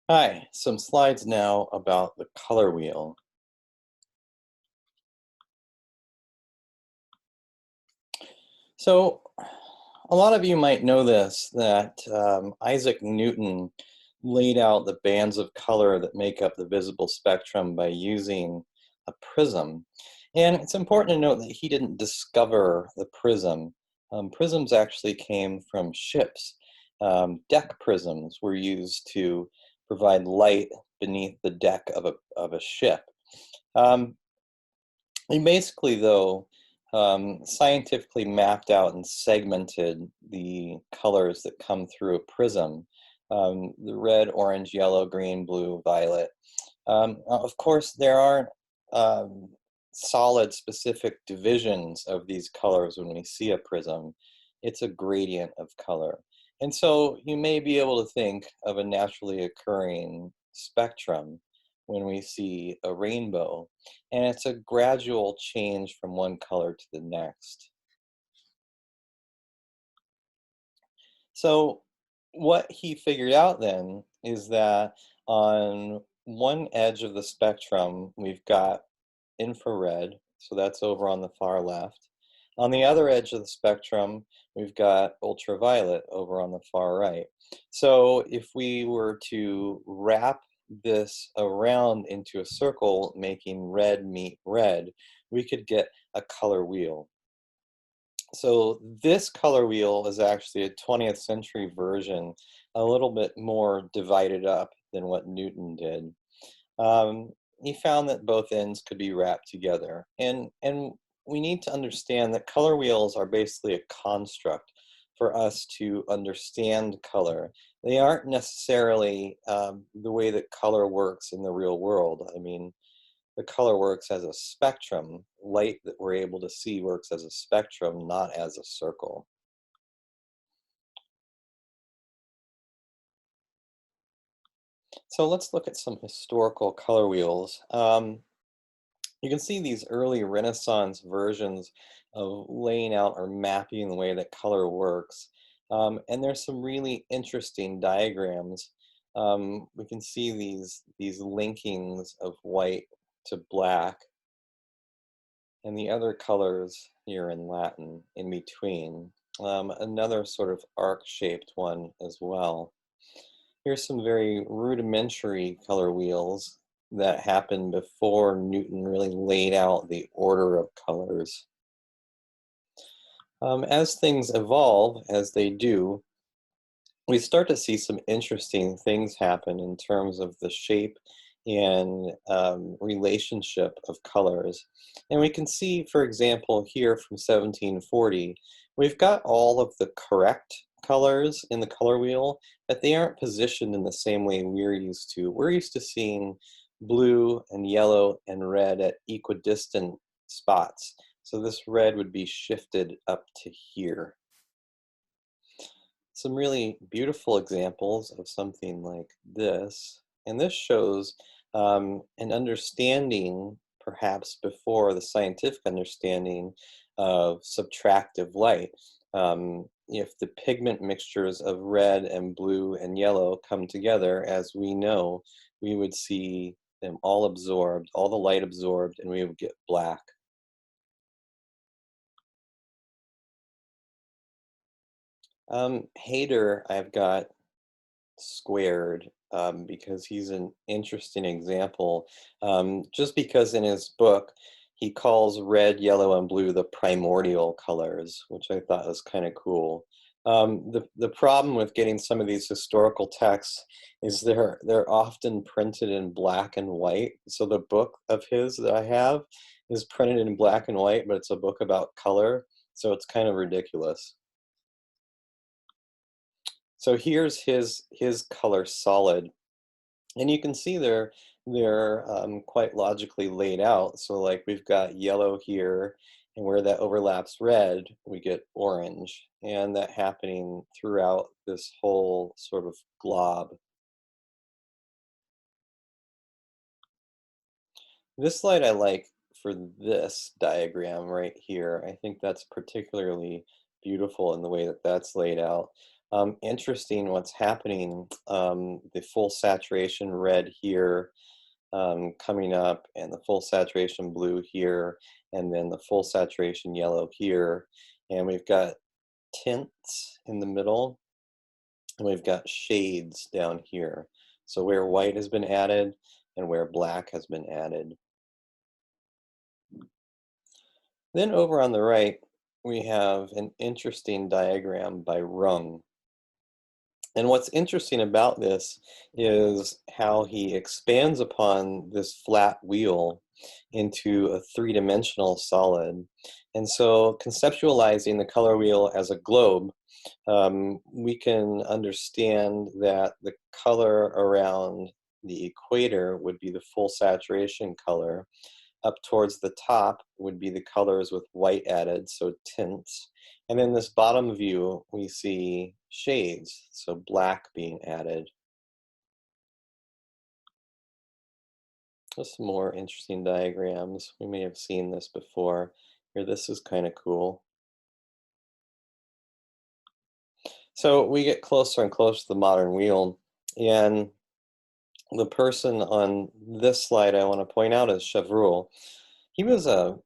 Hi, some slides now about the color wheel. So, a lot of you might know this that Isaac Newton laid out the bands of color that make up the visible spectrum by using a prism. And it's important to note that he didn't discover the prism. Prisms actually came from ships. Deck prisms were used to provide light beneath the deck of a ship. Um, He basically, though, scientifically mapped out and segmented the colors that come through a prism, the red, orange, yellow, green, blue, violet. Of course, there aren't um, solid, specific divisions of these colors when we see a prism. It's a gradient of color. And so you may be able to think of a naturally occurring spectrum when we see a rainbow, and it's a gradual change from one color to the next. So, what he figured out then is that on one edge of the spectrum, we've got infrared, so that's over on the far left. On the other edge of the spectrum, we've got ultraviolet over on the far right. So, if we were to wrap this around into a circle, making red meet red, we could get a color wheel. So this color wheel is actually a 20th century version, a little bit more divided up than what Newton did. Um, he found that both ends could be wrapped together, and we need to understand that color wheels are basically a construct for us to understand color. They aren't necessarily the way that color works in the real world. I mean, the color works as a spectrum. Light that we're able to see works as a spectrum, not as a circle. So let's look at some historical color wheels. You can see these early Renaissance versions of laying out or mapping the way that color works. And there's some really interesting diagrams. We can see these linkings of white to black and the other colors here in Latin in between. Another sort of arc-shaped one as well. Here's some very rudimentary color wheels that happened before Newton really laid out the order of colors. As things evolve, as they do, we start to see some interesting things happen in terms of the shape and relationship of colors. And we can see, for example, here from 1740, we've got all of the correct colors in the color wheel, but they aren't positioned in the same way we're used to. We're used to seeing blue and yellow and red at equidistant spots. So this red would be shifted up to here. Some really beautiful examples of something like this. And this shows an understanding, perhaps before the scientific understanding of subtractive light. If the pigment mixtures of red and blue and yellow come together, as we know, we would see them all absorbed, all the light absorbed, and we would get black. Hader, I've got squared because he's an interesting example. Just because in his book he calls red, yellow, and blue the primordial colors, which I thought was kind of cool. The problem with getting some of these historical texts is they're often printed in black and white. So the book of his that I have is printed in black and white, but it's a book about color, so it's kind of ridiculous. So here's his color solid, and you can see they're quite logically laid out. So like we've got yellow here, and where that overlaps red, we get orange, and that happening throughout this whole sort of glob. This slide I like for this diagram right here. I think that's particularly beautiful in the way that that's laid out. Interesting what's happening. The full saturation red here coming up, and the full saturation blue here, and then the full saturation yellow here. And we've got tints in the middle, and we've got shades down here. So where white has been added and where black has been added. Then over on the right, we have an interesting diagram by Rung. And what's interesting about this is how he expands upon this flat wheel into a three-dimensional solid. And so conceptualizing the color wheel as a globe, we can understand that the color around the equator would be the full saturation color. Up towards the top would be the colors with white added, so tints. And in this bottom view, we see shades, so black being added. Just some more interesting diagrams. We may have seen this before. Here, this is kind of cool. So we get closer and closer to the modern wheel, and the person on this slide I want to point out is Chevreul. He was a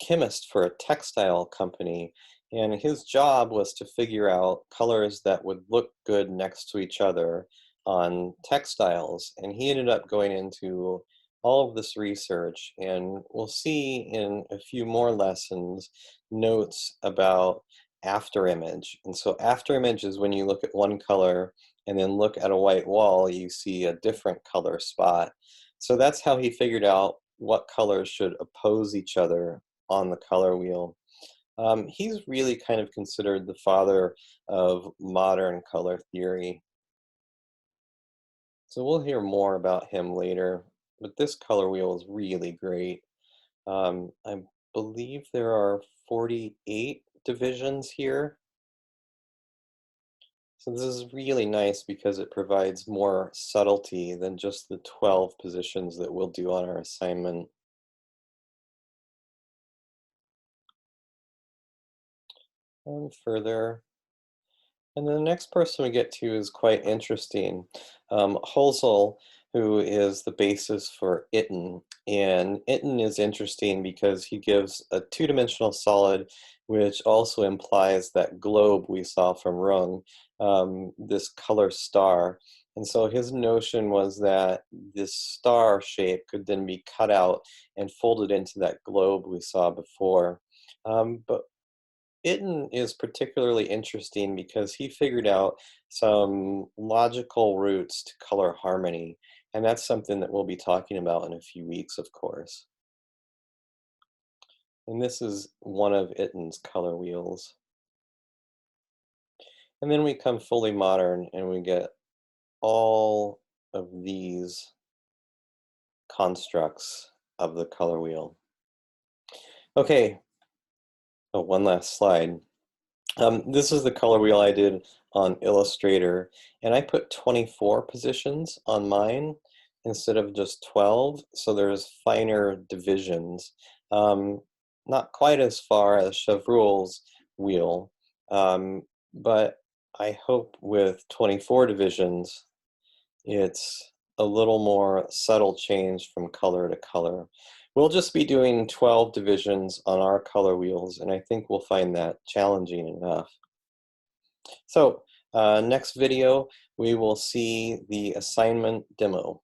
chemist for a textile company, and his job was to figure out colors that would look good next to each other on textiles. And he ended up going into all of this research, and we'll see in a few more lessons notes about after image. And so after image is when you look at one color and then look at a white wall, you see a different color spot. So that's how he figured out what colors should oppose each other on the color wheel. He's really kind of considered the father of modern color theory. So we'll hear more about him later, but this color wheel is really great. I believe there are 48 divisions here. So this is really nice because it provides more subtlety than just the 12 positions that we'll do on our assignment. Further. And then the next person we get to is quite interesting. Hölzel, who is the basis for Itten. And Itten is interesting because he gives a two-dimensional solid, which also implies that globe we saw from Rung, this color star. And so his notion was that this star shape could then be cut out and folded into that globe we saw before. But Itten is particularly interesting because he figured out some logical roots to color harmony, and that's something that we'll be talking about in a few weeks, of course. And this is one of Itten's color wheels. And then we come fully modern and we get all of these constructs of the color wheel. Okay, oh, one last slide. This is the color wheel I did on Illustrator, and I put 24 positions on mine instead of just 12, so there's finer divisions. Not quite as far as Chevreul's wheel, but I hope with 24 divisions, it's a little more subtle change from color to color. We'll just be doing 12 divisions on our color wheels, and I think we'll find that challenging enough. So next video, we will see the assignment demo.